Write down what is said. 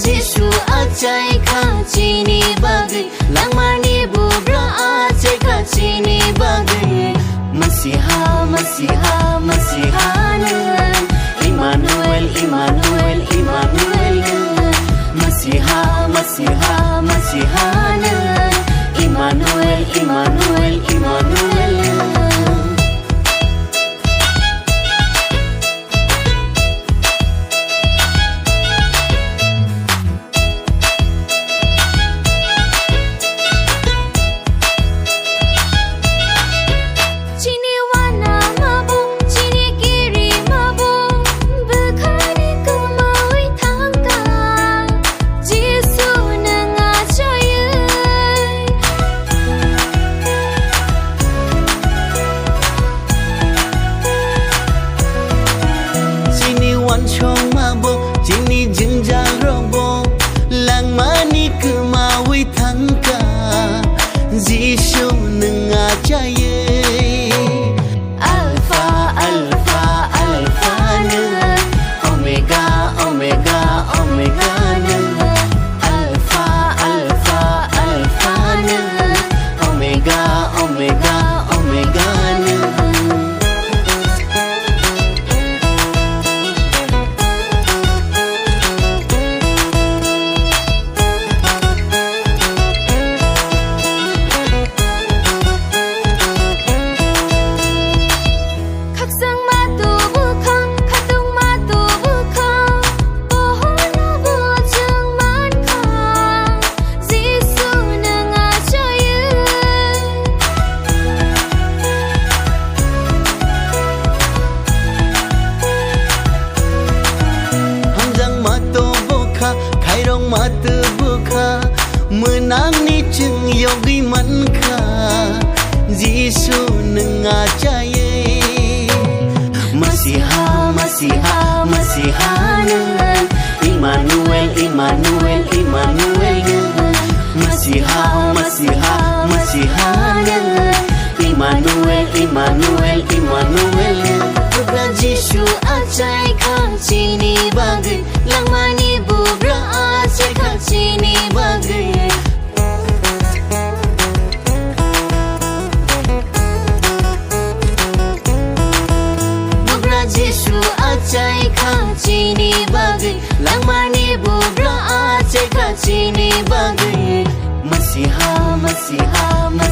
Jisu acai kacini bagai Langmani bubra acai kacini bagai Masiha, Masiha, Masihanan Immanuel, Immanuel, Immanuel Masiha, Masiha, Masihanan Immanuel, Immanuel, Immanuel Jisu nengajaye Alpha, Alpha, Alpha nan Omega, Omega, Omega nan Alpha, Alpha, Alpha nan Omega, Omega, Omega nan mata buka menang ni ceng yogi manka Jisu nengajaye Masiha, Masiha, Masihanan Immanuel, Immanuel, Immanuel Masiha, Masiha, Masihanan Immanuel, Immanuel, Immanuel Bubra Jisu acai kacini bagai Langmani bubra acai kacini bagai Bubra Jisu acai kacini bagai Langmani bubra acai kacini bagai Masiha, Masiha, Masiha